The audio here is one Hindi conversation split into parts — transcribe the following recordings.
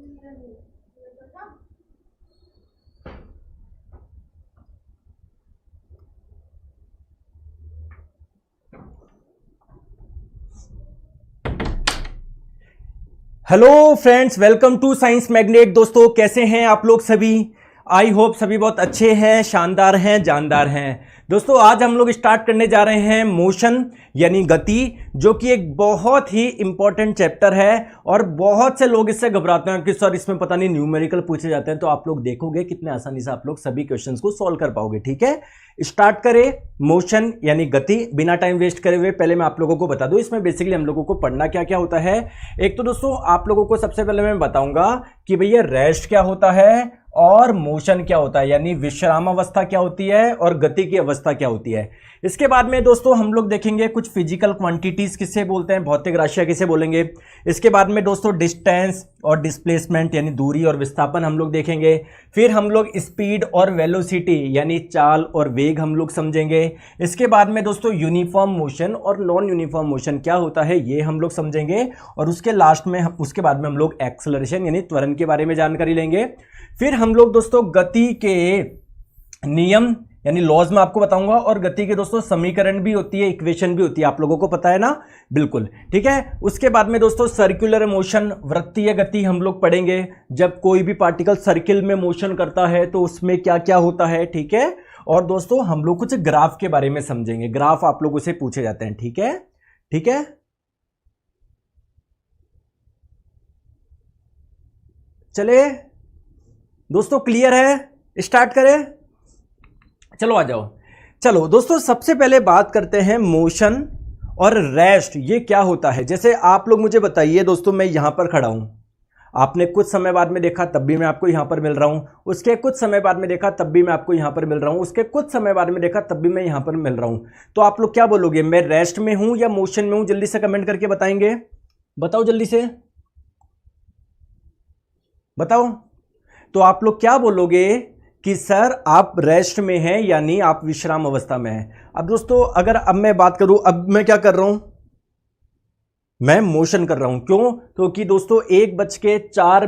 Hello friends, welcome to science magnet. दोस्तों कैसे हैं आप लोग सभी? आई होप सभी बहुत अच्छे हैं, शानदार हैं, जानदार हैं। दोस्तों आज हम लोग स्टार्ट करने जा रहे हैं मोशन यानी गति, जो कि एक बहुत ही इंपॉर्टेंट चैप्टर है और बहुत से लोग इससे घबराते हैं कि सर इसमें पता नहीं न्यूमेरिकल पूछे जाते हैं। तो आप लोग देखोगे कितने आसानी से आप लोग सभी क्वेश्चंस को सॉल्व कर पाओगे। ठीक है, स्टार्ट करें। मोशन यानी गति, बिना टाइम वेस्ट करे हुए पहले मैं आप लोगों को बता दूं इसमें बेसिकली हम लोगों को पढ़ना क्या क्या होता है। एक तो दोस्तों आप लोगों को सबसे पहले मैं बताऊंगा कि भैया रेस्ट क्या होता है और मोशन क्या होता है, यानी विश्राम अवस्था क्या होती है और गति की अवस्था क्या होती है। इसके बाद में दोस्तों हम लोग देखेंगे कुछ फिजिकल क्वांटिटीज किसे बोलते हैं, भौतिक राशियां किसे बोलेंगे। इसके बाद में दोस्तों डिस्टेंस और डिस्प्लेसमेंट यानी दूरी और विस्थापन हम लोग देखेंगे। फिर हम लोग स्पीड और वेलोसिटी यानी चाल और वेग हम लोग समझेंगे। इसके बाद में दोस्तों यूनिफॉर्म मोशन और नॉन यूनिफॉर्म मोशन क्या होता है ये हम लोग समझेंगे। और उसके लास्ट में उसके बाद में हम लोग एक्सेलरेशन यानी त्वरण के बारे में जानकारी लेंगे। फिर हम लोग दोस्तों गति के नियम यानी लॉज में आपको बताऊंगा, और गति के दोस्तों समीकरण भी होती है, इक्वेशन भी होती है, आप लोगों को पता है ना, बिल्कुल ठीक है। उसके बाद में दोस्तों सर्कुलर मोशन वृत्तीय गति हम लोग पढ़ेंगे। जब कोई भी पार्टिकल सर्किल में मोशन करता है तो उसमें क्या क्या होता है, ठीक है। और दोस्तों हम लोग कुछ ग्राफ के बारे में समझेंगे, ग्राफ आप लोगों से पूछे जाते हैं, ठीक है ठीक है। चले दोस्तों, क्लियर है? स्टार्ट करें, चलो आ जाओ। चलो दोस्तों सबसे पहले बात करते हैं मोशन और रेस्ट, ये क्या होता है। जैसे आप लोग मुझे बताइए दोस्तों, मैं यहां पर खड़ा हूं, आपने कुछ समय बाद में देखा तब भी मैं आपको यहां पर मिल रहा हूं, उसके कुछ समय बाद में देखा तब भी मैं आपको यहां पर मिल रहा हूं, उसके कुछ समय बाद में देखा तब भी मैं यहां पर मिल रहा हूं। तो आप लोग क्या बोलोगे, मैं रेस्ट में हूं या मोशन में हूं? जल्दी से कमेंट करके बताएंगे, बताओ जल्दी से बताओ। तो आप लोग क्या बोलोगे कि सर आप रेस्ट में हैं यानी आप विश्राम अवस्था में हैं। अब दोस्तों अगर अब मैं बात करूं, अब मैं क्या कर रहा हूं, मैं मोशन कर रहा हूं। क्यों? क्योंकि दोस्तों 1:04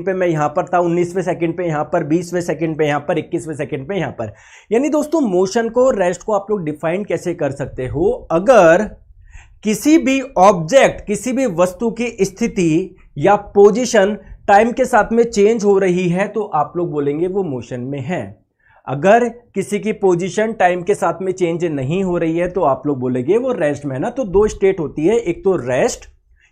पे मैं यहां पर था, 19वें सेकंड पे यहां पर, 20वें सेकंड पे यहां पर, 21वें सेकंड पे यहां पर। यानी दोस्तों मोशन को, रेस्ट को आप लोग डिफाइन कैसे कर सकते हो, अगर किसी भी ऑब्जेक्ट, किसी भी वस्तु की स्थिति या पोजीशन टाइम के साथ में चेंज हो रही है तो आप लोग बोलेंगे वो मोशन में है। अगर किसी की पोजीशन टाइम के साथ में चेंज नहीं हो रही है तो आप लोग बोलेंगे वो रेस्ट में है ना। तो दो स्टेट होती है, एक तो रेस्ट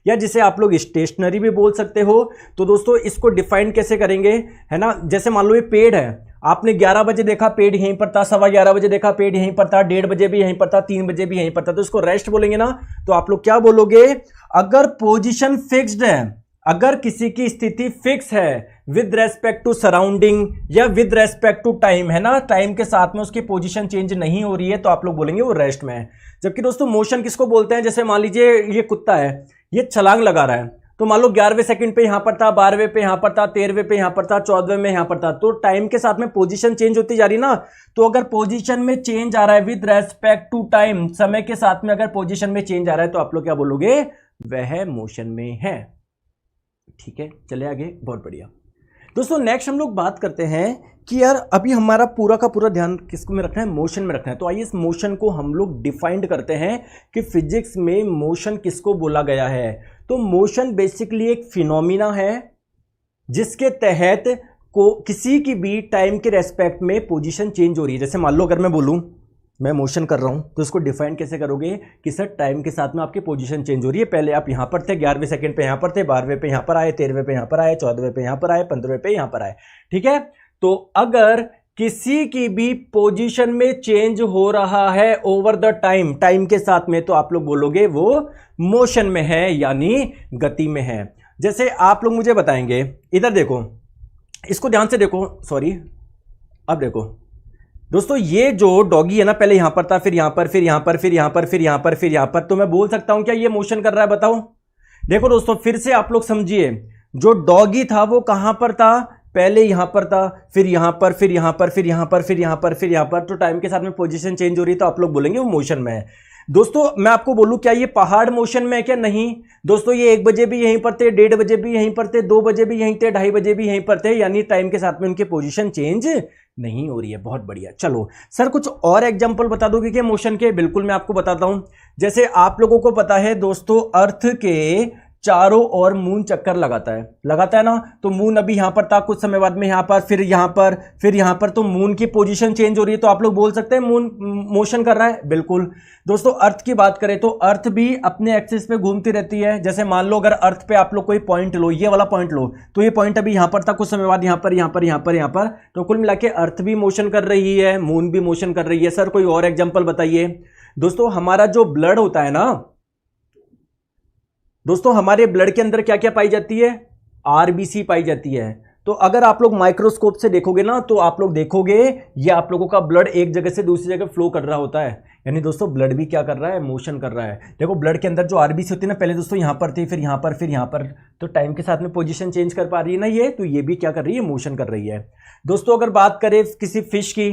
या जिसे आप लोग स्टेशनरी भी बोल सकते हो। तो दोस्तों इसको डिफाइन कैसे करेंगे, है ना। जैसे मान लो ये पेड़ है, आपने 11 बजे देखा पेड़ यहीं पर था, 11:15 बजे देखा पेड़ यहीं पर था, 1:30 बजे भी यहीं पर था, 3 बजे भी यहीं पर था, तो इसको रेस्ट बोलेंगे ना। तो आप लोग क्या बोलोगे, अगर पोजीशन फिक्स्ड है, अगर किसी की स्थिति फिक्स है विद रेस्पेक्ट टू सराउंडिंग या विद रेस्पेक्ट टू टाइम, है ना, टाइम के साथ में उसकी पोजीशन चेंज नहीं हो रही है तो आप लोग बोलेंगे वो रेस्ट में है। जबकि दोस्तों मोशन किसको बोलते हैं, जैसे मान लीजिए ये कुत्ता है, ये छलांग लगा रहा है, तो मान लो 11वें सेकंड पे यहां पर था, 12वें पे यहां पर था, 13वें पे यहां पर था, 14वें में यहां पर था, तो टाइम के साथ में पोजीशन चेंज होती जा रही ना। तो अगर पोजीशन में चेंज आ रहा है विद रेस्पेक्ट टू टाइम, समय के साथ में अगर पोजीशन में चेंज आ रहा है तो आप लोग क्या बोलोगे, वह मोशन में है। ठीक है, चले आगे, बहुत बढ़िया। दोस्तों नेक्स्ट हम लोग बात करते हैं कि यार अभी हमारा पूरा का पूरा ध्यान किसको में रखना है, मोशन में रखना है। तो आइए इस मोशन को हम लोग डिफाइंड करते हैं कि फिजिक्स में मोशन किसको बोला गया है। तो मोशन बेसिकली एक फिनोमिना है जिसके तहत को किसी की भी टाइम के रेस्पेक्ट में पोजीशन चेंज हो रही है। जैसे मान लो अगर मैं बोलूं मैं मोशन कर रहा हूं तो इसको डिफाइन कैसे करोगे कि सर टाइम के साथ में आपकी पोजीशन चेंज हो रही है। पहले आप यहां पर थे, 11वें सेकंड पे यहां पर थे, 12वें पे यहां पर आए, 13वें पे यहां पर आए, 14वें पे यहां पर आए, 15वें पे यहां पर आए। ठीक है, तो अगर किसी की भी पोजीशन में चेंज हो रहा है ओवर द टाइम, टाइम के साथ में, तो आप लोग बोलोगे वो मोशन में है यानी गति में है। जैसे आप लोग मुझे बताएंगे, इधर देखो, इसको ध्यान से देखो, सॉरी, अब देखो दोस्तों, ये जो डॉगी है ना, पहले यहां पर था, फिर यहां पर, फिर यहां पर, फिर यहां पर, फिर यहां पर, फिर यहां पर, तो मैं बोल सकता हूं क्या ये मोशन कर रहा है, बताओ। देखो दोस्तों फिर से आप लोग समझिए, जो डॉगी था वो कहां पर था, पहले यहां पर था, फिर यहां पर, फिर यहां पर, फिर यहां पर, फिर यहां पर, फिर यहां पर, तो टाइम के साथ में पोजीशन चेंज हो रही है तो आप लोग बोलेंगे वो मोशन में है। दोस्तों मैं आपको बोलूं, क्या ये पहाड़ मोशन में है क्या? नहीं दोस्तों, ये 1 बजे भी यहीं पर थे, 1:30 बजे भी यहीं पर थे, 2 बजे भी यहीं थे, 2:30 बजे भी यहीं पर थे, यानी टाइम के साथ में उनकी पोजीशन चेंज नहीं हो रही है। बहुत बढ़िया। चलो सर कुछ और एग्जांपल बता दोगे क्या मोशन के? बिल्कुल मैं आपको बताता हूं। जैसे आप लोगों को पता है दोस्तों, अर्थ के चारों ओर मून चक्कर लगाता है ना। तो मून अभी यहां पर था, कुछ समय बाद में यहां पर, फिर यहां पर, फिर यहां पर, तो मून की पोजीशन चेंज हो रही है। तो आप लोग बोल सकते हैं मून मोशन कर रहा है। बिल्कुल दोस्तों, अर्थ की बात करें तो अर्थ भी अपने एक्सिस पे घूमती रहती है। जैसे मान लो अगर अर्थ पे आप लोग कोई पॉइंट लो, ये वाला पॉइंट लो, तो ये पॉइंट अभी यहां पर था, कुछ समय बाद यहां पर, यहां पर, यहां पर, यहां पर, तो कुल मिला के अर्थ भी मोशन कर रही है, मून भी मोशन कर रही है। सर कोई और एग्जाम्पल बताइए। दोस्तों हमारा जो ब्लड होता है ना, दोस्तों हमारे ब्लड के अंदर क्या क्या पाई जाती है? आरबीसी पाई जाती है। तो अगर आप लोग माइक्रोस्कोप से देखोगे ना, तो आप लोग देखोगे ये आप लोगों का ब्लड एक जगह से दूसरी जगह फ्लो कर रहा होता है। यानी दोस्तों ब्लड भी क्या कर रहा है? मोशन कर रहा है। देखो ब्लड के अंदर जो आरबीसी होती है ना, पहले दोस्तों यहां पर थी, फिर यहां पर, फिर यहां पर, तो टाइम के साथ में पोजीशन चेंज कर पा रही है ना ये, तो ये भी क्या कर रही है? मोशन कर रही है। दोस्तों अगर बात करें किसी फिश की,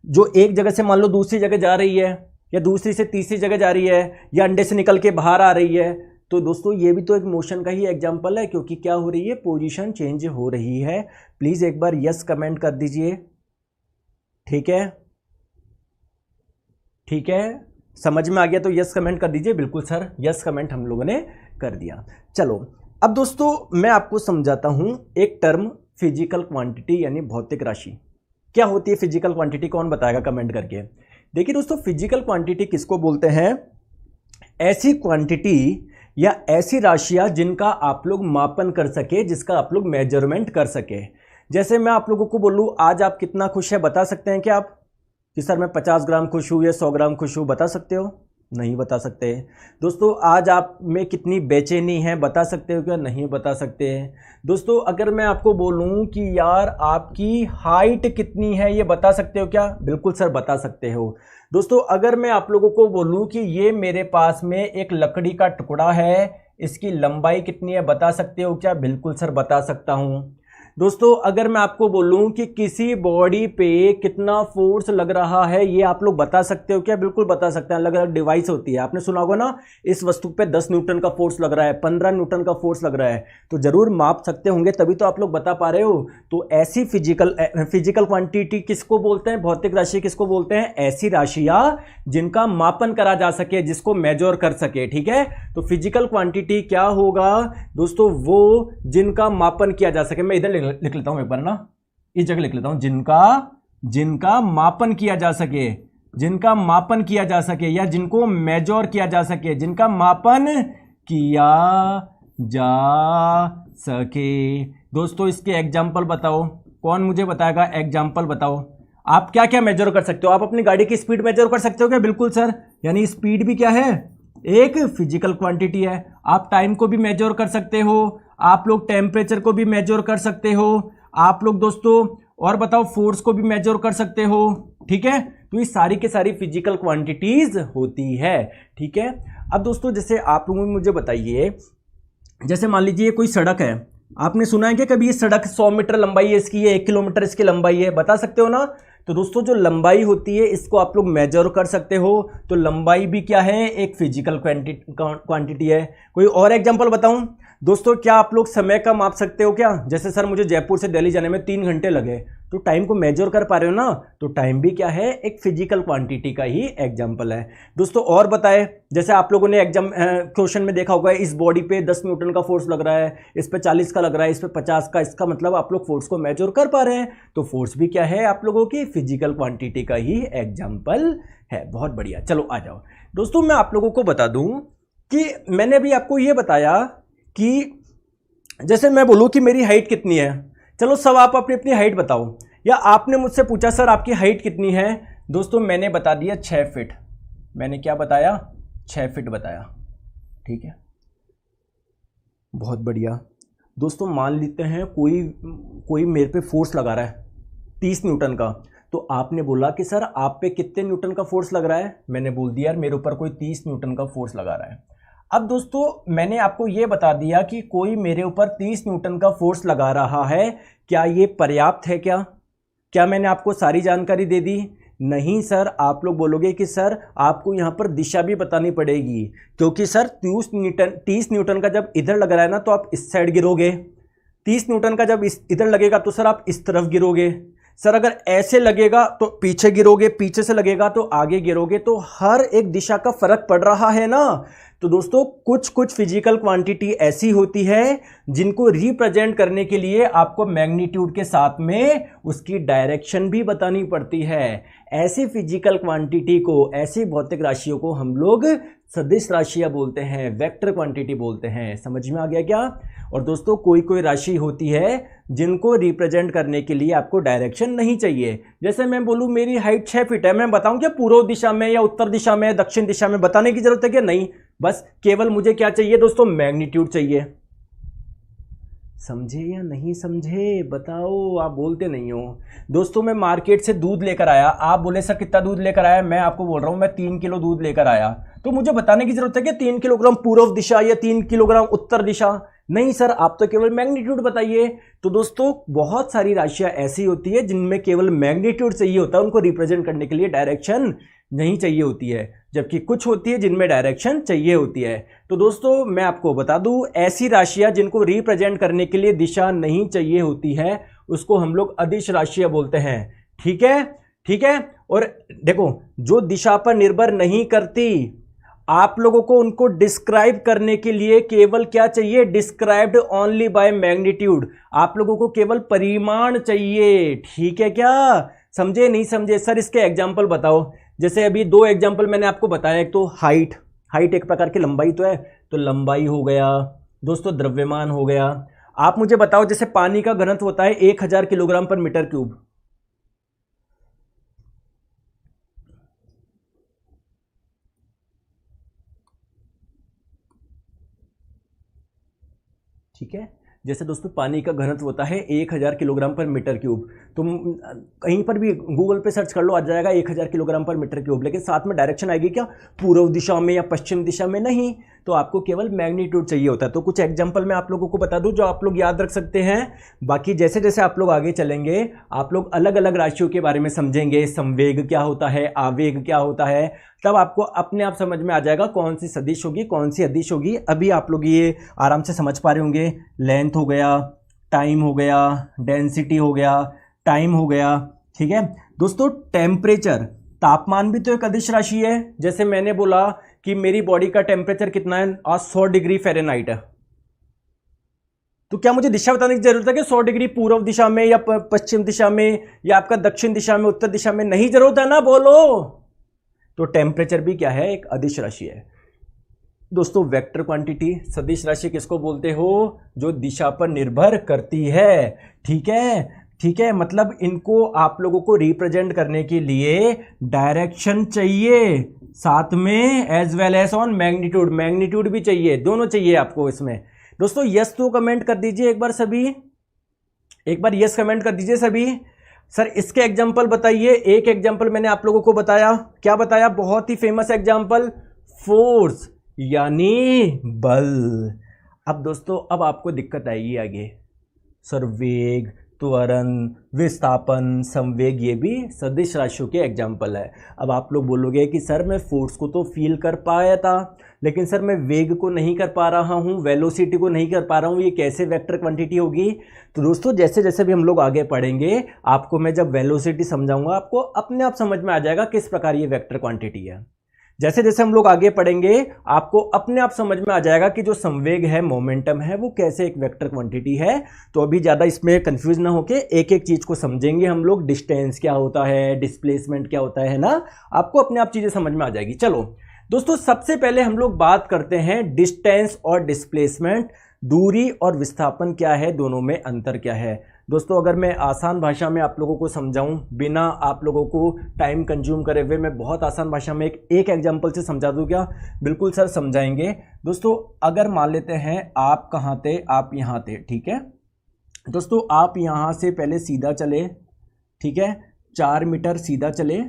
जो एक जगह से मान लो दूसरी जगह जा रही है, या दूसरी से तीसरी जगह जा रही है, या अंडे से निकल के बाहर आ रही है, तो दोस्तों ये भी तो एक मोशन का ही एग्जांपल है, क्योंकि क्या हो रही है? पोजीशन चेंज हो रही है। प्लीज एक बार यस कमेंट कर दीजिए। ठीक है, ठीक है, समझ में आ गया तो यस कमेंट कर दीजिए। बिल्कुल सर, यस कमेंट हम लोगों ने कर दिया। चलो अब दोस्तों मैं आपको समझाता हूं एक टर्म, फिजिकल क्वांटिटी यानी भौतिक राशि। क्या होती है फिजिकल क्वांटिटी? कौन बताएगा कमेंट करके? देखिए दोस्तों, फिजिकल क्वांटिटी किसको बोलते हैं? ऐसी क्वांटिटी या ऐसी राशियां जिनका आप लोग मापन कर सके, जिसका आप लोग मेजरमेंट कर सके। जैसे मैं आप लोगों को बोलूं, आज आप कितना खुश है, बता सकते हैं क्या आप? कि सर मैं 50 ग्राम खुश हूं या 100 ग्राम खुश हूं, बता सकते हो? नहीं बता सकते। दोस्तों आज आप में कितनी बेचैनी है, बता सकते हो क्या? नहीं बता सकते। दोस्तों अगर मैं आपको बोलूं कि यार आपकी हाइट कितनी है, ये बता सकते हो क्या? बिल्कुल सर बता सकते हो। दोस्तों अगर मैं आप लोगों को बोलूं कि ये मेरे पास में एक लकड़ी का टुकड़ा है, इसकी लंबाई कितनी है, बता सकते हो क्या? बिल्कुल सर बता सकता हूं। दोस्तों अगर मैं आपको बोलूं कि किसी बॉडी पे कितना फोर्स लग रहा है, ये आप लोग बता सकते हो क्या? बिल्कुल बता सकते हैं। अलग अलग डिवाइस होती है, आपने सुना होगा ना, इस वस्तु पे 10 न्यूटन का फोर्स लग रहा है, 15 न्यूटन का फोर्स लग रहा है, तो जरूर माप सकते होंगे, तभी तो आप लोग बता पा रहे हो। तो ऐसी फिजिकल क्वांटिटी किसको बोलते हैं? भौतिक राशि किसको बोलते हैं? ऐसी राशियां जिनका मापन करा जा सके, जिसको मेजर कर सके। ठीक है, तो फिजिकल क्वांटिटी क्या होगा दोस्तों? वो जिनका मापन किया जा सके। मैं इधर लिख लेता हूं एक बार ना, इस जगह लिख लेता हूं, जिनका मापन किया जा सके, जिनका मापन किया जा सके या जिनको मेजर किया जा सके, जिनका मापन किया जा सके। दोस्तों इसके एग्जाम्पल बताओ, कौन मुझे बताएगा? एग्जाम्पल बताओ। आप क्या क्या मेजर कर सकते हो? आप अपनी गाड़ी की स्पीड मेजर कर सकते हो क्या? बिल्कुल सर, यानी स्पीड भी क्या है? एक फिजिकल क्वांटिटी है। आप टाइम को भी मेजर कर सकते हो, आप लोग टेम्परेचर को भी मेजर कर सकते हो, आप लोग दोस्तों और बताओ फोर्स को भी मेजर कर सकते हो। ठीक है, तो ये सारी के सारी फिजिकल क्वांटिटीज होती है। ठीक है, अब दोस्तों जैसे आप लोग मुझे बताइए, जैसे मान लीजिए कोई सड़क है, आपने सुना है कि कभी ये सड़क 100 मीटर लंबाई है इसकी, है 1 किलोमीटर इसकी लंबाई है, बता सकते हो ना? तो दोस्तों जो लंबाई होती है इसको आप लोग मेजर कर सकते हो। तो लंबाई भी क्या है? एक फिजिकल क्वांटिटी है। कोई और एग्जांपल बताऊं? दोस्तों क्या आप लोग समय का माप सकते हो क्या? जैसे सर मुझे जयपुर से दिल्ली जाने में 3 घंटे लगे, तो टाइम को मेजर कर पा रहे हो ना? तो टाइम भी क्या है? एक फिजिकल क्वांटिटी का ही एग्जांपल है। दोस्तों और बताए, जैसे आप लोगों ने एग्जाम क्वेश्चन में देखा होगा, इस बॉडी पे 10 न्यूटन का फोर्स लग रहा है, इस पे 40 का लग रहा है, इस पे 50 का, इसका मतलब आप लोग फोर्स को मेजर कर पा रहे हैं। तो फोर्स भी क्या है? आप लोगों की फिजिकल क्वांटिटी का ही एग्जाम्पल है। बहुत बढ़िया, चलो आ जाओ। दोस्तों मैं आप लोगों को बता दूं कि मैंने अभी आपको यह बताया कि जैसे मैं बोलूं कि मेरी हाइट कितनी है, चलो सब आप अपनी अपनी हाइट बताओ, या आपने मुझसे पूछा सर आपकी हाइट कितनी है, दोस्तों मैंने बता दिया 6 फीट। मैंने क्या बताया? 6 फीट बताया। ठीक है, बहुत बढ़िया। दोस्तों मान लेते हैं कोई मेरे पे फोर्स लगा रहा है 30 न्यूटन का, तो आपने बोला कि सर आप पे कितने न्यूटन का फोर्स लग रहा है? मैंने बोल दिया यार मेरे ऊपर कोई 30 न्यूटन का फोर्स लगा रहा है। अब दोस्तों मैंने आपको यह बता दिया कि कोई मेरे ऊपर 30 न्यूटन का फोर्स लगा रहा है, क्या ये पर्याप्त है? क्या मैंने आपको सारी जानकारी दे दी? नहीं सर, आप लोग बोलोगे कि सर आपको यहाँ पर दिशा भी बतानी पड़ेगी, क्योंकि सर 30 न्यूटन का जब इधर लग रहा है ना तो आप इस साइड गिरोगे, 30 न्यूटन का जब इधर लगेगा तो सर आप इस तरफ गिरोगे, सर अगर ऐसे लगेगा तो पीछे गिरोगे, पीछे से लगेगा तो आगे गिरोगे, तो हर एक दिशा का फर्क पड़ रहा है ना। तो दोस्तों कुछ फिजिकल क्वांटिटी ऐसी होती है जिनको रिप्रेजेंट करने के लिए आपको मैग्नीट्यूड के साथ में उसकी डायरेक्शन भी बतानी पड़ती है। ऐसी फिजिकल क्वांटिटी को, ऐसी भौतिक राशियों को हम लोग सदिश राशियां बोलते हैं, वेक्टर क्वांटिटी बोलते हैं। समझ में आ गया क्या? और दोस्तों कोई राशि होती है जिनको रिप्रेजेंट करने के लिए आपको डायरेक्शन नहीं चाहिए। जैसे मैं बोलूं मेरी हाइट 6 फीट है, मैं बताऊं क्या पूर्व दिशा में या उत्तर दिशा में, दक्षिण दिशा में, बताने की जरूरत है क्या? नहीं, बस केवल मुझे क्या चाहिए दोस्तों? मैग्नीट्यूड चाहिए। समझे या नहीं समझे? बताओ, आप बोलते नहीं हो। दोस्तों मैं मार्केट से दूध लेकर आया, आप बोले सर कितना दूध लेकर आया? मैं आपको बोल रहा हूं मैं 3 किलो दूध लेकर आया, तो मुझे बताने की जरूरत है कि 3 किलोग्राम पूर्व दिशा या 3 किलोग्राम उत्तर दिशा? नहीं सर, आप तो केवल मैग्नीट्यूड बताइए। तो दोस्तों बहुत सारी राशियां ऐसी होती है जिनमें केवल मैग्नीट्यूड चाहिए होता है, उनको रिप्रेजेंट करने के लिए डायरेक्शन नहीं चाहिए होती है, जबकि कुछ होती है जिनमें डायरेक्शन चाहिए होती है। तो दोस्तों मैं आपको बता दूं, ऐसी राशियां जिनको रिप्रेजेंट करने के लिए दिशा नहीं चाहिए होती है उसको हम लोग अदिश राशियां बोलते हैं। ठीक है, ठीक है। और देखो जो दिशा पर निर्भर नहीं करती, आप लोगों को उनको डिस्क्राइब करने के लिए केवल क्या चाहिए? Described only by magnitude. आप लोगों को केवल परिमाण चाहिए। ठीक है क्या? समझे नहीं समझे? सर इसके एग्जाम्पल बताओ। जैसे अभी 2 एग्जाम्पल मैंने आपको बताया, एक तो हाइट एक प्रकार की लंबाई तो है, तो लंबाई हो गया दोस्तों, द्रव्यमान हो गया। आप मुझे बताओ जैसे पानी का घनत्व होता है 1000 किलोग्राम पर मीटर क्यूब, ठीक है। जैसे दोस्तों पानी का घनत्व होता है 1000 किलोग्राम पर मीटर क्यूब, तुम कहीं पर भी गूगल पे सर्च कर लो, आ जाएगा 1000 किलोग्राम पर मीटर क्यूब। लेकिन साथ में डायरेक्शन आएगी क्या? पूर्व दिशा में या पश्चिम दिशा में? नहीं, तो आपको केवल मैग्नीट्यूड चाहिए होता है। तो कुछ एग्जांपल मैं आप लोगों को बता दूं जो आप लोग याद रख सकते हैं। बाकी जैसे जैसे आप लोग आगे चलेंगे आप लोग अलग अलग राशियों के बारे में समझेंगे, संवेग क्या होता है, आवेग क्या होता है, तब आपको अपने आप समझ में आ जाएगा कौन सी सदिश होगी कौन सी अदिश होगी। अभी आप लोग ये आराम से समझ पा रहे होंगे। लेंथ हो गया, टाइम हो गया, डेंसिटी हो गया, टाइम हो गया, ठीक है। दोस्तों टेम्परेचर, तापमान भी तो एक अदिश राशि है। जैसे मैंने बोला कि मेरी बॉडी का टेम्परेचर कितना है, आज 100 डिग्री फ़ारेनहाइट है, तो क्या मुझे दिशा बताने की जरूरत है कि 100 डिग्री पूर्व दिशा में या पश्चिम दिशा में या आपका दक्षिण दिशा में, उत्तर दिशा में? नहीं जरूरत है ना, बोलो। तो टेम्परेचर भी क्या है? एक अदिश राशि है। दोस्तों वेक्टर क्वांटिटी, सदिश राशि किसको बोलते हो? जो दिशा पर निर्भर करती है। ठीक है, ठीक है। मतलब इनको आप लोगों को रिप्रेजेंट करने के लिए डायरेक्शन चाहिए, साथ में as well as on magnitude, magnitude भी चाहिए, दोनों चाहिए आपको इसमें। दोस्तों यस तो कमेंट कर दीजिए एक बार सभी, एक बार यस कमेंट कर दीजिए सभी। सर इसके एग्जाम्पल बताइए। एक एग्जाम्पल मैंने आप लोगों को बताया, क्या बताया? बहुत ही फेमस एग्जाम्पल, फोर्स यानी बल। अब दोस्तों अब आपको दिक्कत आएगी आगे। सर वेग, त्वरण, विस्थापन, संवेग, ये भी सदिश राशियों के एग्जाम्पल है। अब आप लोग बोलोगे कि सर मैं फोर्स को तो फील कर पाया था, लेकिन सर मैं वेग को नहीं कर पा रहा हूँ, वेलोसिटी को नहीं कर पा रहा हूँ, ये कैसे वेक्टर क्वांटिटी होगी? तो दोस्तों जैसे जैसे भी हम लोग आगे पढ़ेंगे, आपको मैं जब वेलोसिटी समझाऊंगा आपको अपने आप समझ में आ जाएगा किस प्रकार ये वेक्टर क्वांटिटी है। जैसे जैसे हम लोग आगे पढ़ेंगे आपको अपने आप समझ में आ जाएगा कि जो संवेग है, मोमेंटम है, वो कैसे एक वेक्टर क्वांटिटी है। तो अभी ज़्यादा इसमें कंफ्यूज ना होके एक एक चीज़ को समझेंगे हम लोग। डिस्टेंस क्या होता है, डिस्प्लेसमेंट क्या होता है ना, आपको अपने आप चीज़ें समझ में आ जाएगी। चलो दोस्तों सबसे पहले हम लोग बात करते हैं डिस्टेंस और डिस्प्लेसमेंट, दूरी और विस्थापन क्या है, दोनों में अंतर क्या है। दोस्तों अगर मैं आसान भाषा में आप लोगों को समझाऊं, बिना आप लोगों को टाइम कंज्यूम करे हुए, मैं बहुत आसान भाषा में एक एग्जांपल से समझा दूं क्या? बिल्कुल सर समझाएंगे। दोस्तों अगर मान लेते हैं आप कहाँ थे, आप यहाँ थे, ठीक है। दोस्तों आप यहाँ से पहले सीधा चले, ठीक है, 4 मीटर सीधा चले,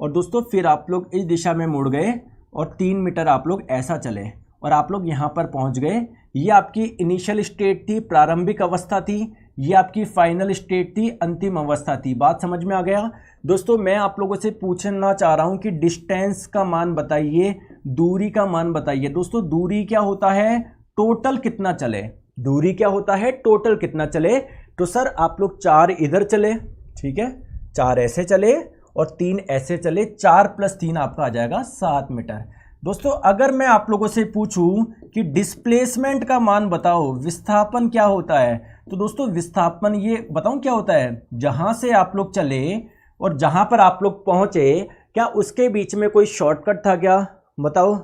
और दोस्तों फिर आप लोग इस दिशा में मुड़ गए और 3 मीटर आप लोग ऐसा चले और आप लोग यहाँ पर पहुँच गए। ये आपकी इनिशियल स्टेट थी, प्रारंभिक अवस्था थी। ये आपकी फाइनल स्टेट थी, अंतिम अवस्था थी। बात समझ में आ गया दोस्तों। मैं आप लोगों से पूछना चाह रहा हूं कि डिस्टेंस का मान बताइए, दूरी का मान बताइए। दोस्तों दूरी क्या होता है, टोटल कितना चले। दूरी क्या होता है, टोटल कितना चले। तो सर आप लोग 4 इधर चले, ठीक है, 4 ऐसे चले और 3 ऐसे चले, 4 + 3 आपका आ जाएगा 7 मीटर। दोस्तों अगर मैं आप लोगों से पूछूं कि डिस्प्लेसमेंट का मान बताओ, विस्थापन क्या होता है, तो दोस्तों विस्थापन ये बताऊं क्या होता है, जहां से आप लोग चले और जहां पर आप लोग पहुंचे, क्या उसके बीच में कोई शॉर्टकट था क्या, बताओ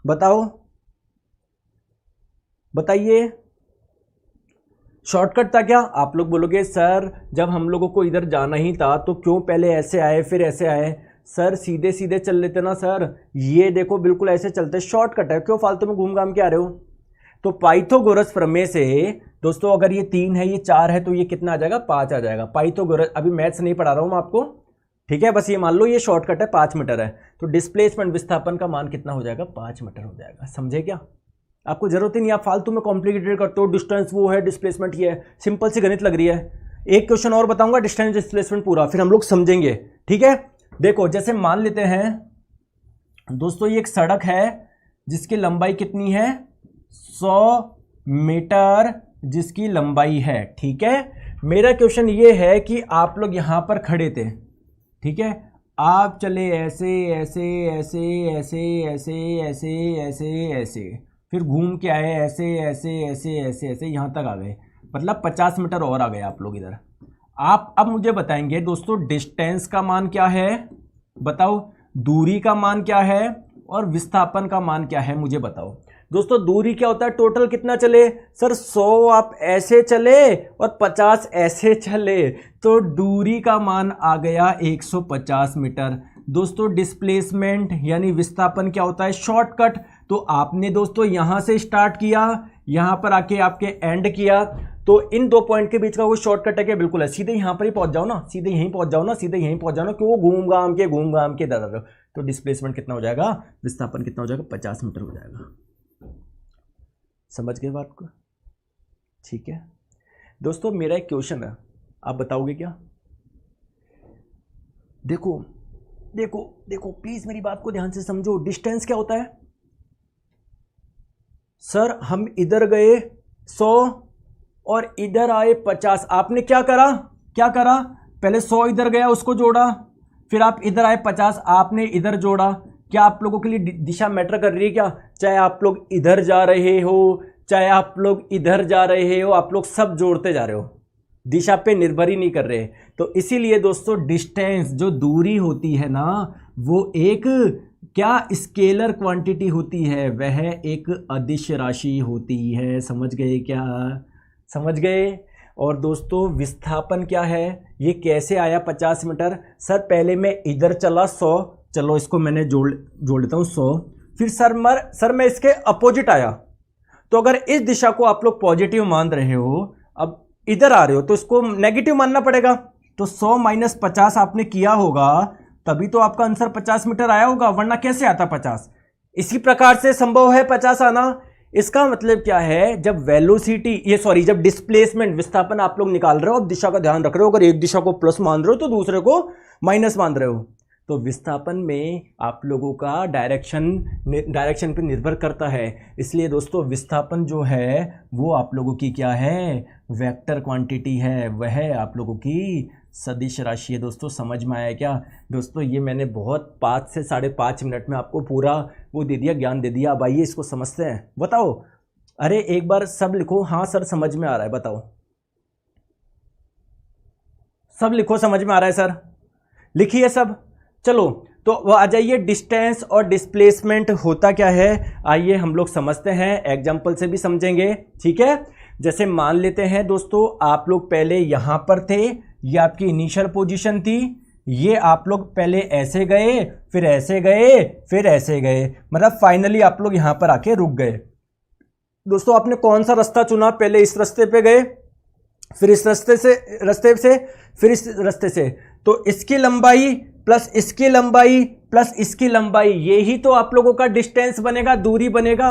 बताओ बताइए, शॉर्टकट था क्या। आप लोग बोलोगे सर जब हम लोगों को इधर जाना ही था तो क्यों पहले ऐसे आए फिर ऐसे आए। सर सीधे सीधे चल लेते ना सर, ये देखो बिल्कुल ऐसे चलते, शॉर्टकट है, क्यों फालतू में घूम घाम के आ रहे हो। तो पाइथागोरस प्रमेय से दोस्तों अगर ये 3 है ये 4 है तो ये कितना आ जाएगा, 5 आ जाएगा। पाइथागोरस, अभी मैथ्स नहीं पढ़ा रहा हूं मैं आपको, ठीक है, बस ये मान लो ये शॉर्टकट है, 5 मीटर है, तो डिस्प्लेसमेंट विस्थापन का मान कितना हो जाएगा, 5 मीटर हो जाएगा। समझे क्या, आपको जरूरत ही नहीं, आप फालतू में कॉम्प्लिकेटेड करते हो, डिस्टेंस वो है डिस्प्लेसमेंट ये है, सिंपल सी गणित लग रही है। एक क्वेश्चन और बताऊंगा डिस्टेंस डिस्प्लेसमेंट पूरा, फिर हम लोग समझेंगे, ठीक है। देखो जैसे मान लेते हैं दोस्तों ये एक सड़क है जिसकी लंबाई कितनी है, 100 मीटर जिसकी लंबाई है, ठीक है। मेरा क्वेश्चन ये है कि आप लोग यहां पर खड़े थे, ठीक है, आप चले ऐसे ऐसे ऐसे ऐसे ऐसे ऐसे ऐसे ऐसे, फिर घूम के आए ऐसे ऐसे ऐसे ऐसे ऐसे यहां तक आ गए, मतलब 50 मीटर और आ गए आप लोग इधर। आप अब मुझे बताएंगे दोस्तों डिस्टेंस का मान क्या है, बताओ, दूरी का मान क्या है और विस्थापन का मान क्या है, मुझे बताओ। दोस्तों दूरी क्या होता है, टोटल कितना चले, सर 100 आप ऐसे चले और 50 ऐसे चले, तो दूरी का मान आ गया 150 मीटर। दोस्तों डिस्प्लेसमेंट यानी विस्थापन क्या होता है, शॉर्टकट। तो आपने दोस्तों यहां से स्टार्ट किया, यहां पर आके आपके एंड किया, तो इन 2 पॉइंट के बीच का कोई शॉर्टकट है क्या, बिल्कुल है, सीधे यहां पर ही पहुंच जाओ ना, सीधे यहीं पहुंच जाओ ना, सीधे यहीं पहुंच जाओ ना, क्यों घूम घाम के दादा। तो डिस्प्लेसमेंट कितना हो जाएगा, विस्थापन कितना हो जाएगा, 50 मीटर हो जाएगा। समझ गए बात को, ठीक है। दोस्तों मेरा एक क्वेश्चन है, आप बताओगे क्या। देखो देखो देखो प्लीज मेरी बात को ध्यान से समझो, डिस्टेंस क्या होता है। सर हम इधर गए 100 और इधर आए 50, आपने क्या करा, पहले 100 इधर गया उसको जोड़ा, फिर आप इधर आए 50 आपने इधर जोड़ा। क्या आप लोगों के लिए दिशा मैटर कर रही है क्या, चाहे आप लोग इधर जा रहे हो चाहे आप लोग इधर जा रहे हो, आप लोग सब जोड़ते जा रहे हो, दिशा पे निर्भर ही नहीं कर रहे। तो इसीलिए दोस्तों डिस्टेंस जो दूरी होती है ना, वो एक क्या स्केलर क्वांटिटी होती है, वह एक अदिश राशि होती है। समझ गए क्या, समझ गए। और दोस्तों विस्थापन क्या है, ये कैसे आया 50 मीटर, सर पहले मैं इधर चला 100, चलो इसको मैंने जोड़ लेता हूँ 100, फिर सर मैं इसके अपोजिट आया, तो अगर इस दिशा को आप लोग पॉजिटिव मान रहे हो, अब इधर आ रहे हो तो इसको नेगेटिव मानना पड़ेगा। तो 100 - 50 आपने किया होगा, तभी तो आपका आंसर 50 मीटर आया होगा, वरना कैसे आता 50। इसी प्रकार से संभव है 50 आना। इसका मतलब क्या है, जब वेलोसिटी जब डिस्प्लेसमेंट विस्थापन आप लोग निकाल रहे हो, अब दिशा का ध्यान रख रहे हो, अगर एक दिशा को प्लस मान रहे हो तो दूसरे को माइनस मान रहे हो, तो विस्थापन में आप लोगों का डायरेक्शन पे निर्भर करता है। इसलिए दोस्तों विस्थापन जो है वो आप लोगों की क्या है, वेक्टर क्वांटिटी है, वह आप लोगों की सदिश राशि है। दोस्तों समझ में आया क्या। दोस्तों ये मैंने बहुत 5 से 5.5 मिनट में आपको पूरा वो दे दिया, ज्ञान दे दिया। अब आइए इसको समझते हैं। बताओ, अरे एक बार सब लिखो, हाँ सर समझ में आ रहा है, बताओ सब लिखो, समझ में आ रहा है सर, लिखिए सब। चलो तो वो आ जाइए, डिस्टेंस और डिस्प्लेसमेंट होता क्या है, आइए हम लोग समझते हैं, एग्जाम्पल से भी समझेंगे, ठीक है। जैसे मान लेते हैं दोस्तों आप लोग पहले यहां पर थे, ये आपकी इनिशियल पोजीशन थी, ये आप लोग पहले ऐसे गए, फिर ऐसे गए, फिर ऐसे गए, मतलब फाइनली आप लोग यहां पर आके रुक गए। दोस्तों आपने कौन सा रास्ता चुना, पहले इस रास्ते पे गए, फिर इस रास्ते से फिर इस रास्ते से, तो इसकी लंबाई प्लस इसकी लंबाई प्लस इसकी लंबाई, यही तो आप लोगों का डिस्टेंस बनेगा, दूरी बनेगा।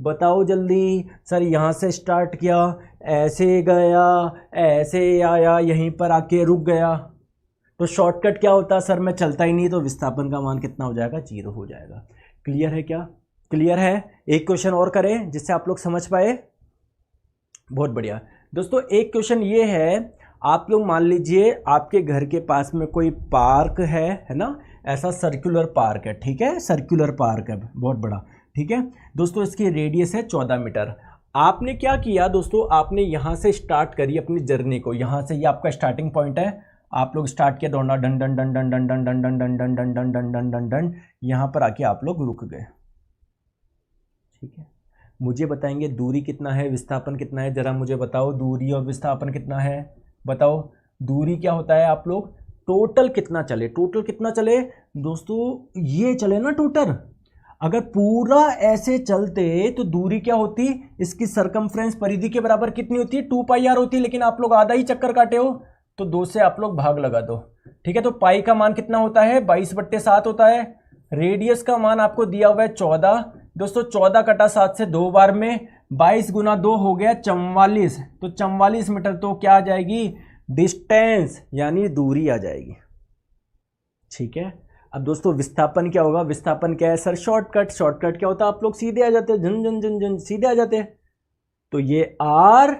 बताओ जल्दी। सर यहाँ से स्टार्ट किया, ऐसे गया, ऐसे आया, यहीं पर आके रुक गया, तो शॉर्टकट क्या होता है सर? मैं चलता ही नहीं, तो विस्थापन का मान कितना हो जाएगा? 0 हो जाएगा। क्लियर है क्या? क्लियर है। एक क्वेश्चन और करें जिससे आप लोग समझ पाए। बहुत बढ़िया दोस्तों, एक क्वेश्चन ये है, आप लोग मान लीजिए आपके घर के पास में कोई पार्क है ना, ऐसा सर्कुलर पार्क है, ठीक है, सर्कुलर पार्क है बहुत बड़ा, ठीक है दोस्तों, इसकी रेडियस है 14 मीटर। आपने क्या किया दोस्तों, आपने यहाँ से स्टार्ट करी अपनी जर्नी को, यहाँ से ये आपका स्टार्टिंग पॉइंट है, आप लोग स्टार्ट किया दौड़ना, done done done done done done done done done done done done done done done done, यहाँ पर आके आप लोग रुक गए, ठीक है। मुझे बताएंगे दूरी कितना है, विस्थापन कितना है, जरा मुझे बताओ, दूरी और विस्थापन कितना है, बताओ। दूरी क्या होता है, आप लोग टोटल कितना चले, टोटल कितना चले दोस्तों, ये चले ना टोटल। अगर पूरा ऐसे चलते तो दूरी क्या होती, इसकी सरकमफ्रेंस परिधि के बराबर कितनी होती है, 2πr होती है, लेकिन आप लोग आधा ही चक्कर काटे हो, तो 2 से आप लोग भाग लगा दो, ठीक है। तो पाई का मान कितना होता है, 22/7 होता है। रेडियस का मान आपको दिया हुआ है 14 दोस्तों, 14 कटा 7 से 2 बार में 22 गुना 2 हो गया 44, तो 44 मीटर तो क्या आ जाएगी, डिस्टेंस यानी दूरी आ जाएगी, ठीक है। अब दोस्तों विस्थापन क्या होगा, विस्थापन क्या है सर, शॉर्टकट। शॉर्टकट क्या होता है, आप लोग सीधे आ जाते हैं, झन झन झन झन सीधे आ जाते हैं। तो ये r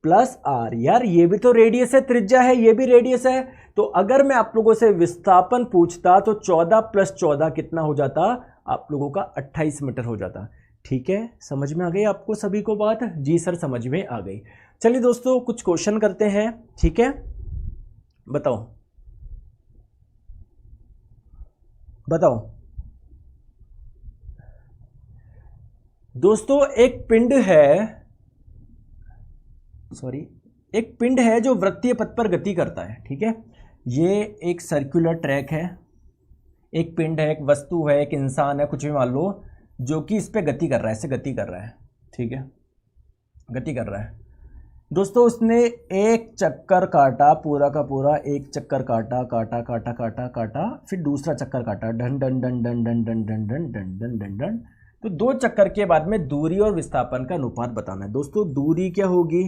प्लस r, यार ये भी तो रेडियस है, त्रिज्या है, ये भी रेडियस है। तो अगर मैं आप लोगों से विस्थापन पूछता तो 14 + 14 कितना हो जाता, आप लोगों का 28 मीटर हो जाता, ठीक है। समझ में आ गई आपको सभी को बात? जी सर समझ में आ गई। चलिए दोस्तों कुछ क्वेश्चन करते हैं, ठीक है, बताओ बताओ दोस्तों, एक पिंड है, सॉरी, एक पिंड है जो वृत्तीय पथ पर गति करता है, ठीक है। ये एक सर्कुलर ट्रैक है, एक पिंड है, एक वस्तु है, एक इंसान है, कुछ भी मान लो, जो कि इस पे गति कर रहा है, ऐसे गति कर रहा है, ठीक है, गति कर रहा है दोस्तों। उसने एक चक्कर काटा, पूरा का पूरा एक चक्कर काटा, काटा काटा काटा काटा, फिर दूसरा चक्कर काटा, done done done done done done done done done done done done. तो 2 चक्कर के बाद में दूरी और विस्थापन का अनुपात बताना है दोस्तों। दूरी क्या होगी,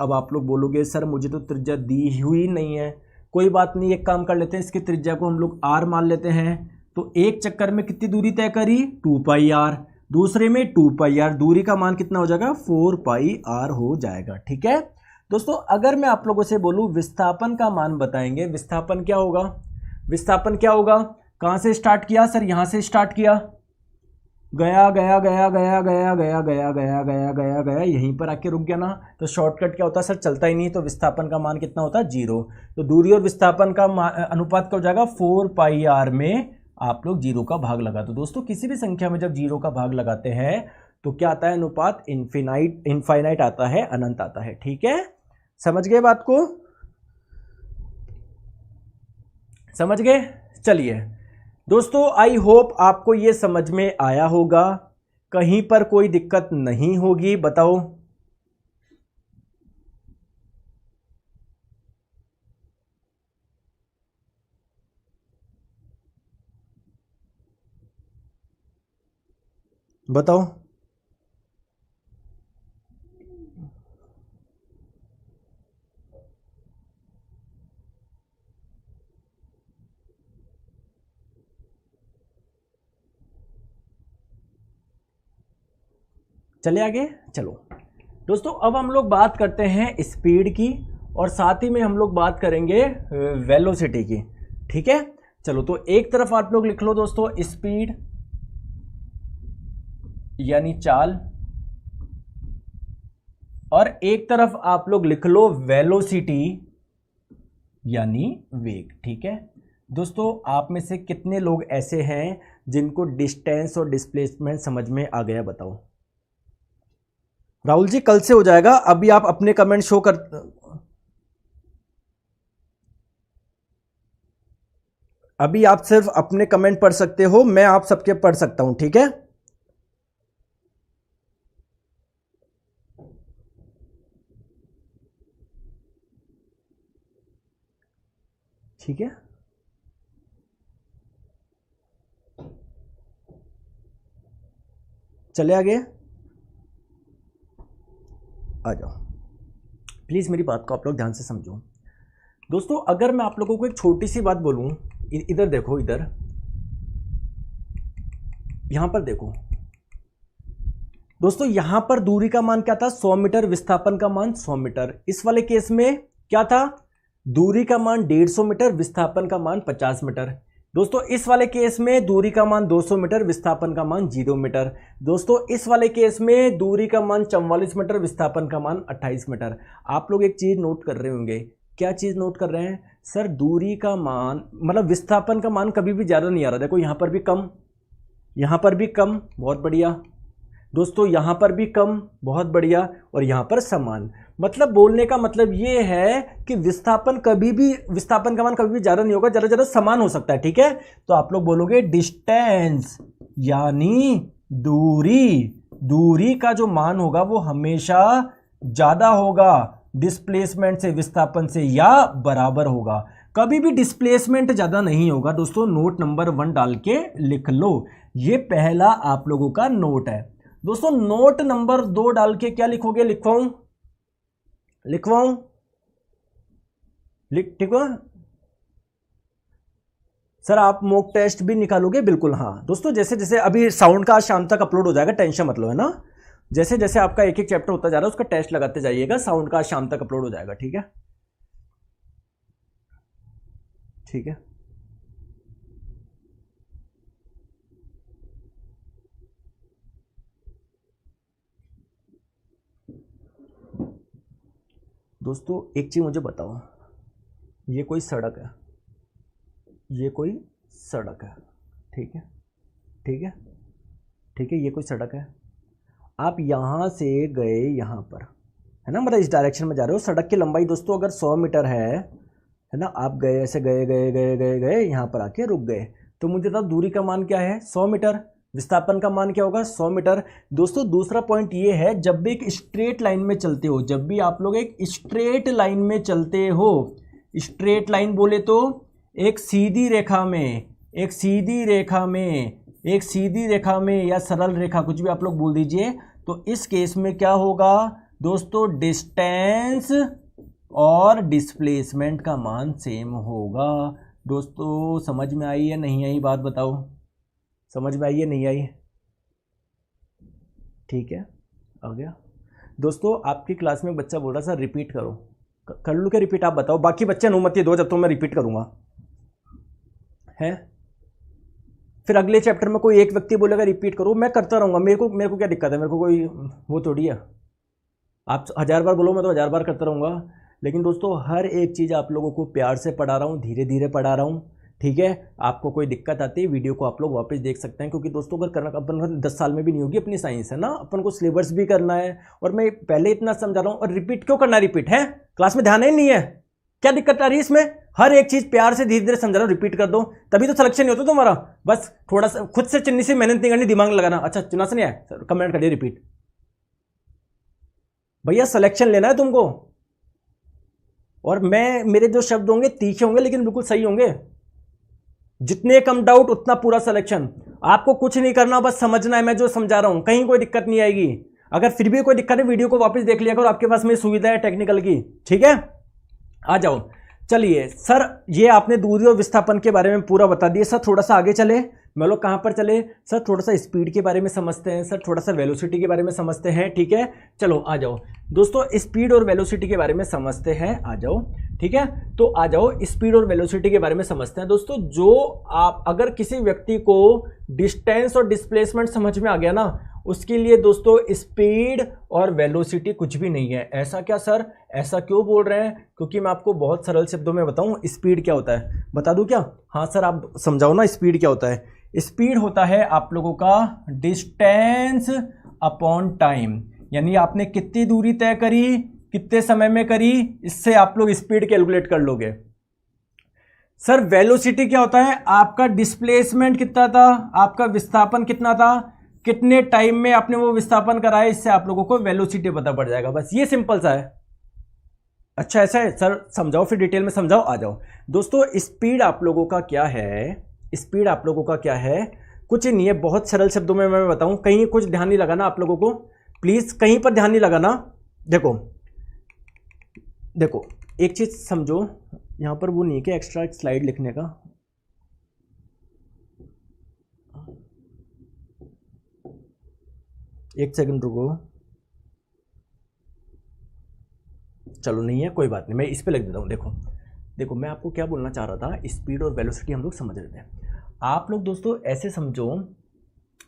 अब आप लोग बोलोगे सर मुझे तो त्रिज्या दी हुई नहीं है, कोई बात नहीं, एक काम कर लेते हैं, इसकी त्रिज्या को हम लोग r मान लेते हैं। तो एक चक्कर में कितनी दूरी तय करी, 2πr, दूसरे में 2πr, दूरी का मान कितना हो जाएगा, 4πr हो जाएगा, ठीक है दोस्तों। अगर मैं आप लोगों से बोलूं विस्थापन का मान बताएंगे, विस्थापन क्या होगा, विस्थापन क्या होगा, कहां से स्टार्ट किया सर, यहां से स्टार्ट किया, गया गया गया गया गया गया गया गया गया गया गया, यहीं पर आके रुक गया ना, तो शॉर्टकट क्या होता है सर, चलता ही नहीं, तो विस्थापन का मान कितना होता है, 0। तो दूरी और विस्थापन का अनुपात क्या हो जाएगा, 4πr में आप लोग 0 का भाग लगा दो दोस्तों। किसी भी संख्या में जब 0 का भाग लगाते हैं तो क्या आता है, अनुपात इनफाइनाइट आता है, अनंत आता है, ठीक है। समझ गए बात को, समझ गए। चलिए दोस्तों, आई होप आपको ये समझ में आया होगा, कहीं पर कोई दिक्कत नहीं होगी, बताओ। बताओ। चले आगे, चलो दोस्तों, अब हम लोग बात करते हैं स्पीड की, और साथ ही में हम लोग बात करेंगे वेलोसिटी की, ठीक है। चलो तो एक तरफ आप लोग लिख लो दोस्तों स्पीड यानी चाल, और एक तरफ आप लोग लिख लो वेलोसिटी यानी वेग, ठीक है दोस्तों। आप में से कितने लोग ऐसे हैं जिनको डिस्टेंस और डिस्प्लेसमेंट समझ में आ गया, बताओ। राहुल जी कल से हो जाएगा, अभी आप अपने कमेंट शो कर, अभी आप सिर्फ अपने कमेंट पढ़ सकते हो, मैं आप सबके पढ़ सकता हूं, ठीक है। ठीक है, चले आगे। आ जाओ, प्लीज़ मेरी बात को आप लोग ध्यान से समझो। दोस्तों अगर मैं आप लोगों को एक छोटी सी बात बोलूं, इधर देखो, इधर यहां पर देखो दोस्तों, यहां पर दूरी का मान क्या था 100 मीटर, विस्थापन का मान 100 मीटर। इस वाले केस में क्या था, दूरी का मान 150 मीटर, विस्थापन का मान 50 मीटर। दोस्तों इस वाले केस में दूरी का मान 200 मीटर, विस्थापन का मान 0 मीटर। दोस्तों इस वाले केस में दूरी का मान 44 मीटर, विस्थापन का मान 28 मीटर। आप लोग एक चीज नोट कर रहे होंगे, क्या चीज नोट कर रहे हैं सर, दूरी का मान मतलब विस्थापन का मान कभी भी ज्यादा नहीं आ रहा। देखो यहां पर भी कम, यहां पर भी कम, बहुत बढ़िया दोस्तों, यहां पर भी कम, बहुत बढ़िया, और यहां पर समान। मतलब बोलने का मतलब ये है कि विस्थापन का मान कभी भी ज्यादा नहीं होगा, ज्यादा ज्यादा समान हो सकता है। ठीक है, तो आप लोग बोलोगे डिस्टेंस यानी दूरी का जो मान होगा वो हमेशा ज्यादा होगा डिस्प्लेसमेंट से, विस्थापन से, या बराबर होगा। कभी भी डिस्प्लेसमेंट ज्यादा नहीं होगा। दोस्तों नोट नंबर 1 डाल के लिख लो, ये पहला आप लोगों का नोट है। दोस्तों नोट नंबर 2 डाल के क्या लिखोगे, लिखवाऊं ठीक है सर, आप मॉक टेस्ट भी निकालोगे? बिल्कुल हाँ दोस्तों, जैसे जैसे अभी साउंड का आज शाम तक अपलोड हो जाएगा, टेंशन मत लो, है ना। जैसे जैसे आपका एक एक चैप्टर होता जा रहा है उसका टेस्ट लगाते जाइएगा, साउंड का आज शाम तक अपलोड हो जाएगा। ठीक है, ठीक है। दोस्तों एक चीज मुझे बताओ, ये कोई सड़क है, ये कोई सड़क है, ठीक है, ठीक है, ठीक है, ये कोई सड़क है। आप यहां से गए यहां पर, है ना, मतलब इस डायरेक्शन में जा रहे हो। सड़क की लंबाई दोस्तों अगर 100 मीटर है ना, आप गए ऐसे गए गए गए गए गए यहां पर आके रुक गए, तो मुझे तो दूरी का मान क्या है 100 मीटर, विस्थापन का मान क्या होगा 100 मीटर। दोस्तों दूसरा पॉइंट ये है, जब भी एक स्ट्रेट लाइन में चलते हो, जब भी आप लोग एक स्ट्रेट लाइन में चलते हो, स्ट्रेट लाइन बोले तो एक सीधी रेखा में, एक सीधी रेखा में, एक सीधी रेखा में, या सरल रेखा, कुछ भी आप लोग बोल दीजिए। तो इस केस में क्या होगा दोस्तों, डिस्टेंस और डिस्प्लेसमेंट का मान सेम होगा। दोस्तों समझ में आई या नहीं आई बात बताओ, समझ में आई या नहीं आई? ठीक है, आ गया। दोस्तों आपकी क्लास में बच्चा बोल रहा सर रिपीट करो, कर लूँ क्या रिपीट? आप बताओ, बाकी बच्चे अनुमति दो जब तो मैं रिपीट करूंगा, है। फिर अगले चैप्टर में कोई एक व्यक्ति बोलेगा रिपीट करो, मैं करता रहूंगा, मेरे को क्या दिक्कत है, मेरे को कोई वो थोड़ी है। आप 1000 बार बोलो, मैं तो 1000 बार करता रहूंगा। लेकिन दोस्तों हर एक चीज़ आप लोगों को प्यार से पढ़ा रहा हूँ, धीरे धीरे पढ़ा रहा हूँ, ठीक है। आपको कोई दिक्कत आती है वीडियो को आप लोग वापस देख सकते हैं, क्योंकि दोस्तों अगर करना अपन 10 साल में भी नहीं होगी अपनी साइंस, है ना, अपन को सिलेबस भी करना है। और मैं पहले इतना समझा रहा हूँ, और रिपीट क्यों करना, रिपीट है क्लास में ध्यान ही नहीं है, क्या दिक्कत आ रही है इसमें? हर एक चीज प्यार से धीरे धीरे समझा रहा हूँ, रिपीट कर दो, तभी तो सिलेक्शन नहीं होता तुम्हारा। बस थोड़ा सा खुद से चिन्नी से मेहनत नहीं करनी, दिमाग लगाना। अच्छा चुना से नहीं आया, कमेंट करिए रिपीट। भैया सिलेक्शन लेना है तुमको, और मेरे जो शब्द होंगे तीखे होंगे लेकिन बिल्कुल सही होंगे। जितने कम डाउट उतना पूरा सिलेक्शन। आपको कुछ नहीं करना, बस समझना है मैं जो समझा रहा हूं, कहीं कोई दिक्कत नहीं आएगी। अगर फिर भी कोई दिक्कत है वीडियो को वापस देख लिया करो, आपके पास में सुविधा है टेक्निकल की, ठीक है। आ जाओ, चलिए सर ये आपने दूरी और विस्थापन के बारे में पूरा बता दिया। सर थोड़ा सा आगे चले, मैं लोग कहां पर चले सर, थोड़ा सा स्पीड के बारे में समझते हैं सर, थोड़ा सा वेलोसिटी के बारे में समझते हैं, ठीक है। चलो आ जाओ दोस्तों, स्पीड और वेलोसिटी के बारे में समझते हैं, आ जाओ, ठीक है। तो आ जाओ स्पीड और वेलोसिटी के बारे में समझते हैं। दोस्तों जो आप अगर किसी व्यक्ति को डिस्टेंस और डिस्प्लेसमेंट समझ में आ गया ना, उसके लिए दोस्तों स्पीड और वेलोसिटी कुछ भी नहीं है। ऐसा क्या सर, ऐसा क्यों बोल रहे हैं? क्योंकि मैं आपको बहुत सरल शब्दों में बताऊं स्पीड क्या होता है, बता दूं क्या? हाँ सर आप समझाओ ना, स्पीड क्या होता है? स्पीड होता है आप लोगों का डिस्टेंस अपॉन टाइम, यानी आपने कितनी दूरी तय करी, कितने समय में करी, इससे आप लोग स्पीड कैलकुलेट कर लोगे। सर वेलोसिटी क्या होता है? आपका डिस्प्लेसमेंट कितना था, आपका विस्थापन कितना था, कितने टाइम में आपने वो विस्थापन कराया, इससे आप लोगों को वेलोसिटी पता पड़ जाएगा। बस ये सिंपल सा है। अच्छा ऐसा है सर, समझाओ फिर डिटेल में समझाओ। आ जाओ दोस्तों, स्पीड आप लोगों का क्या है, स्पीड आप लोगों का क्या है? कुछ नहीं है, बहुत सरल शब्दों में मैं बताऊं, कहीं कुछ ध्यान नहीं लगाना आप लोगों को, प्लीज कहीं पर ध्यान नहीं लगाना। देखो देखो एक चीज समझो, यहां पर वो नहीं है कि एक्स्ट्रा स्लाइड लिखने का। एक सेकंड रुको, चलो नहीं है कोई बात नहीं, मैं इस पे लिख देता हूँ। देखो देखो मैं आपको क्या बोलना चाह रहा था, स्पीड और वेलोसिटी हम लोग समझ रहे थे। आप लोग दोस्तों ऐसे समझो,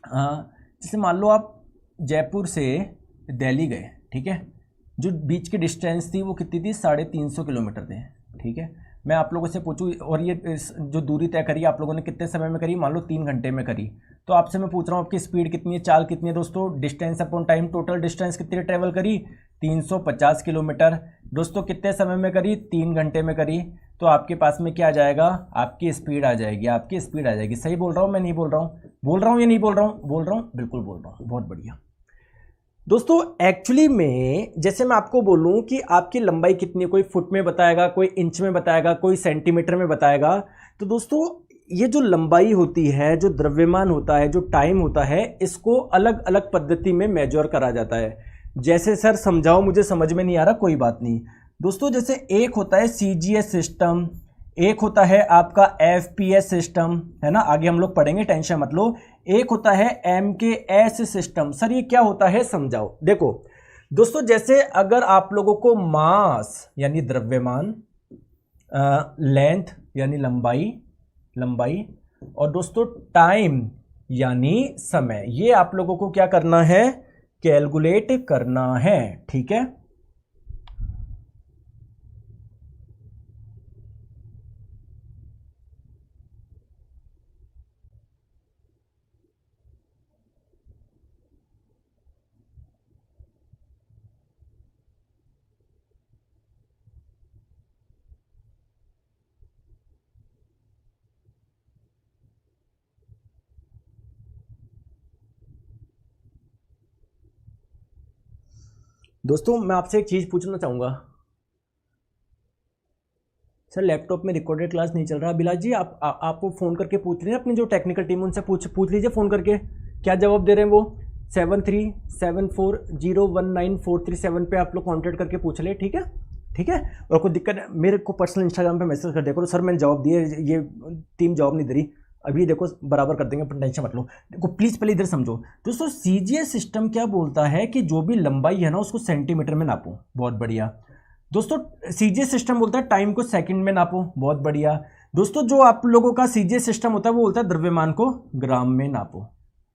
जैसे मान लो आप जयपुर से दिल्ली गए, ठीक है, जो बीच की डिस्टेंस थी वो कितनी थी, 350 किलोमीटर थे, ठीक है। मैं आप लोगों से पूछूं, और ये जो दूरी तय करी आप लोगों ने कितने समय में करी, मान लो 3 घंटे में करी, तो आपसे मैं पूछ रहा हूँ आपकी स्पीड कितनी है, चाल कितनी है दोस्तों, distance upon time, total distance कितनी ट्रेवल करी, 350 किलोमीटर। दोस्तों कितने समय में करी, 3 घंटे में करी, तो आपके पास में क्या आ जाएगा, आपकी स्पीड आ जाएगी, आपकी स्पीड आ जाएगी। सही बोल रहा हूँ मैं नहीं बोल रहा हूँ, बोल रहा हूँ या नहीं बोल रहा हूँ, बोल रहा हूँ, बिल्कुल बोल रहा हूँ, बहुत बढ़िया। दोस्तों एक्चुअली में जैसे मैं आपको बोलूं कि आपकी लंबाई कितनी है, कोई फुट में बताएगा, कोई इंच में बताएगा, कोई सेंटीमीटर में बताएगा, तो दोस्तों ये जो लंबाई होती है, जो द्रव्यमान होता है, जो टाइम होता है, इसको अलग अलग पद्धति में मेजर करा जाता है। जैसे सर समझाओ, मुझे समझ में नहीं आ रहा, कोई बात नहीं दोस्तों। जैसे एक होता है CGS सिस्टम, एक होता है आपका FPS सिस्टम, है ना, आगे हम लोग पढ़ेंगे, टेंशन मत लो। एक होता है MKS सिस्टम। सर ये क्या होता है समझाओ। देखो दोस्तों, जैसे अगर आप लोगों को मास यानी द्रव्यमान, लेंथ यानी लंबाई, और दोस्तों टाइम यानी समय, ये आप लोगों को क्या करना है, कैलकुलेट करना है, ठीक है। दोस्तों मैं आपसे एक चीज पूछना चाहूंगा। सर लैपटॉप में रिकॉर्डेड क्लास नहीं चल रहा। बिलास जी आपको फोन करके पूछ रहे हैं, अपनी जो टेक्निकल टीम उनसे पूछ लीजिए फोन करके, क्या जवाब दे रहे हैं वो। 7374019437 पे आप लोग कांटेक्ट करके पूछ ले, ठीक है, ठीक है। और कोई दिक्कत है मेरे को पर्सनल इंस्टाग्राम पे मैसेज कर देखो, सर मैंने जवाब दिए, ये टीम जवाब नहीं दे रही, अभी देखो बराबर कर देंगे, टेंशन मत लो। देखो प्लीज पहले इधर समझो दोस्तों, CGS सिस्टम क्या बोलता है कि जो भी लंबाई है ना उसको सेंटीमीटर में नापो, बहुत बढ़िया। दोस्तों CGS सिस्टम बोलता है टाइम को सेकंड में नापो, बहुत बढ़िया। दोस्तों जो आप लोगों का CGS सिस्टम होता है वो बोलता है द्रव्यमान को ग्राम में नापो,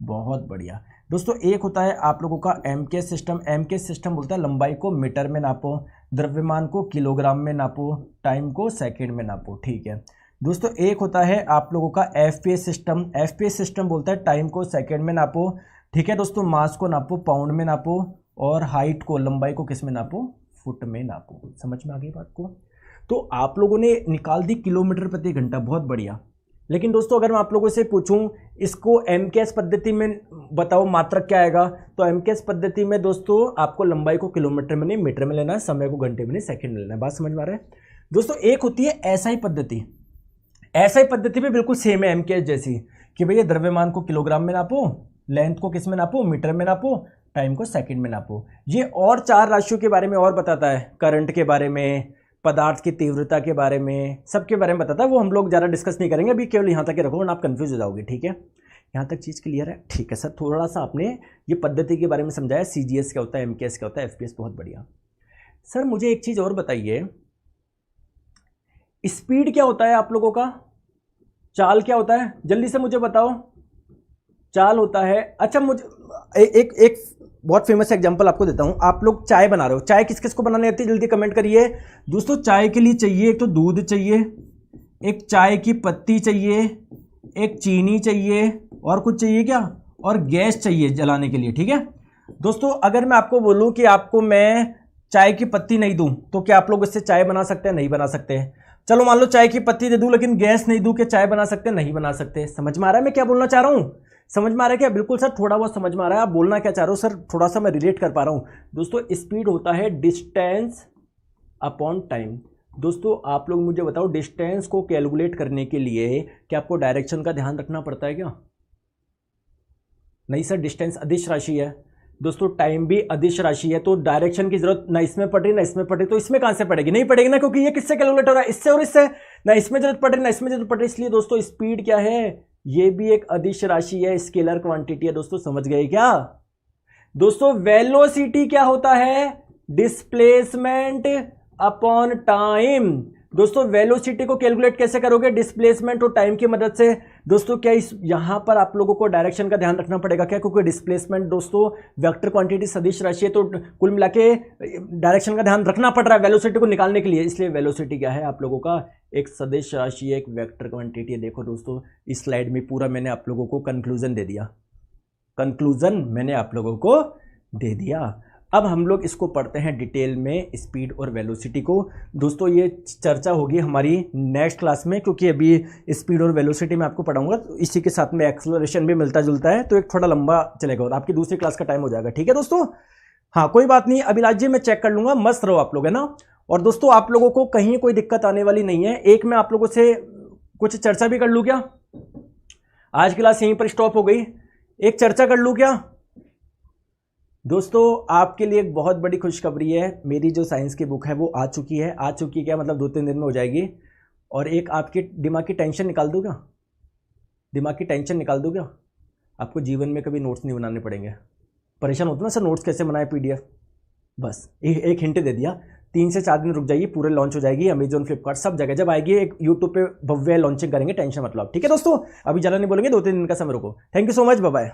बहुत बढ़िया। दोस्तों एक होता है आप लोगों का MKS सिस्टम, MKS सिस्टम बोलता है लंबाई को मीटर में नापो, द्रव्यमान को किलोग्राम में नापो, टाइम को सेकंड में नापो, ठीक है। दोस्तों एक होता है आप लोगों का FPS सिस्टम, FPS सिस्टम बोलता है टाइम को सेकंड में नापो, ठीक है दोस्तों। मास को नापो पाउंड में नापो, और हाइट को, लंबाई को किस में नापो, फुट में नापो। समझ में आ गई बात को। तो आप लोगों ने निकाल दी किलोमीटर प्रति घंटा, बहुत बढ़िया। लेकिन दोस्तों अगर मैं आप लोगों से पूछूं इसको MKS पद्धति में बताओ मात्रक क्या आएगा, तो MKS पद्धति में दोस्तों आपको लंबाई को किलोमीटर में नहीं मीटर में लेना है, समय को घंटे में नहीं सेकंड में लेना है। बात समझ में आ रहा है दोस्तों। एक होती है SI पद्धति, SI पद्धति में बिल्कुल सेम है MKS जैसी, कि भैया द्रव्यमान को किलोग्राम में नापो, लेंथ को किस में नापो, मीटर में नापो, टाइम को सेकंड में नापो। ये और 4 राशियों के बारे में और बताता है, करंट के बारे में, पदार्थ की तीव्रता के बारे में, सबके बारे में बताता है। वो हम लोग ज़्यादा डिस्कस नहीं करेंगे अभी, केवल यहाँ तक ही रखो वरना आप कंफ्यूज हो जाओगे, ठीक है। यहाँ तक चीज़ क्लियर है, ठीक है सर। थोड़ा सा आपने ये पद्धति के बारे में समझाया, CGS क्या होता है, MKS क्या होता है, FPS, बहुत बढ़िया। सर मुझे एक चीज़ और बताइए, स्पीड क्या होता है आप लोगों का, चाल क्या होता है, जल्दी से मुझे बताओ। चाल होता है, अच्छा मुझे एक बहुत फेमस एग्जांपल आपको देता हूं। आप लोग चाय बना रहे हो, चाय किस किस को बनाने आती है, जल्दी कमेंट करिए दोस्तों। चाय के लिए चाहिए एक तो दूध चाहिए, एक चाय की पत्ती चाहिए, एक चीनी चाहिए, और कुछ चाहिए क्या, और गैस चाहिए जलाने के लिए, ठीक है दोस्तों। अगर मैं आपको बोलूं कि आपको मैं चाय की पत्ती नहीं दूं तो क्या आप लोग इससे चाय बना सकते हैं, नहीं बना सकते। चलो मान लो चाय की पत्ती दे दूं लेकिन गैस नहीं दूं, कि चाय बना सकते हैं, नहीं बना सकते। समझ में आ रहा है मैं क्या बोलना चाह रहा हूं, समझ में आ रहा है क्या, बिल्कुल सर थोड़ा बहुत समझ में आ रहा है। आप बोलना क्या चाह रहे हो सर, थोड़ा सा मैं रिलेट कर पा रहा हूं। दोस्तों स्पीड होता है डिस्टेंस अपॉन टाइम। दोस्तों आप लोग मुझे बताओ, डिस्टेंस को कैलकुलेट करने के लिए क्या आपको डायरेक्शन का ध्यान रखना पड़ता है क्या, नहीं सर डिस्टेंस अदिश राशि है, दोस्तों टाइम भी अदिश राशि है, तो डायरेक्शन की जरूरत ना इसमें पड़ रही ना इसमें पड़ रही, तो इसमें कहां से पड़ेगी, नहीं पड़ेगी ना, क्योंकि ये किससे कैलकुलेट हो रहा है, इससे और इससे, ना इसमें जरूरत पड़ रही ना इसमें जरूरत पड़ रही। इसलिए दोस्तों स्पीड क्या है, ये भी एक अदिश राशि है, स्केलर क्वांटिटी है। दोस्तों समझ गए क्या। दोस्तों वेलोसिटी क्या होता है, डिस्प्लेसमेंट अपॉन टाइम। दोस्तों वेलोसिटी को कैलकुलेट कैसे करोगे, डिस्प्लेसमेंट और टाइम की मदद से। दोस्तों क्या इस यहां पर आप लोगों को डायरेक्शन का ध्यान रखना पड़ेगा क्या, क्योंकि डिस्प्लेसमेंट दोस्तों वेक्टर क्वांटिटी सदिश राशि है, तो कुल मिला के डायरेक्शन का ध्यान रखना पड़ रहा है वेलोसिटी को निकालने के लिए। इसलिए वेलोसिटी क्या है आप लोगों का, एक सदिश राशि है, एक वेक्टर क्वांटिटी है। देखो दोस्तों इस स्लाइड में पूरा मैंने आप लोगों को कंक्लूजन दे दिया, कंक्लूजन मैंने आप लोगों को दे दिया। अब हम लोग इसको पढ़ते हैं डिटेल में, स्पीड और वेलोसिटी को। दोस्तों ये चर्चा होगी हमारी नेक्स्ट क्लास में, क्योंकि अभी स्पीड और वेलोसिटी मैं आपको पढ़ाऊंगा, तो इसी के साथ में एक्सेलरेशन भी मिलता जुलता है, तो एक थोड़ा लंबा चलेगा और आपकी दूसरी क्लास का टाइम हो जाएगा। ठीक है दोस्तों, हाँ कोई बात नहीं, अभिलाष जी मैं चेक कर लूंगा, मस्त रहो आप लोग, है ना। और दोस्तों आप लोगों को कहीं कोई दिक्कत आने वाली नहीं है। एक मैं आप लोगों से कुछ चर्चा भी कर लूँ क्या, आज क्लास यहीं पर स्टॉप हो गई, एक चर्चा कर लूँ क्या। दोस्तों आपके लिए एक बहुत बड़ी खुशखबरी है, मेरी जो साइंस की बुक है वो आ चुकी है। आ चुकी है क्या मतलब 2-3 दिन में हो जाएगी। और एक आपके दिमाग की टेंशन निकाल दूंगा, दिमाग की टेंशन निकाल दूंगा, आपको जीवन में कभी नोट्स नहीं बनाने पड़ेंगे। परेशान होते ना सर नोट्स कैसे बनाए PDF, बस एक हिंट दे दिया। 3 से 4 दिन रुक जाइए, पूरे लॉन्च हो जाएगी अमेजॉन फ्लिपकार्ट सब जगह, जब आएगी एक यूट्यूब पे भव्य लॉन्चिंग करेंगे, टेंशन मतलब। ठीक है दोस्तों, अभी ज़्यादा नहीं बोलेंगे, 2-3 दिन का समय रुको। Thank you so much, bye bye.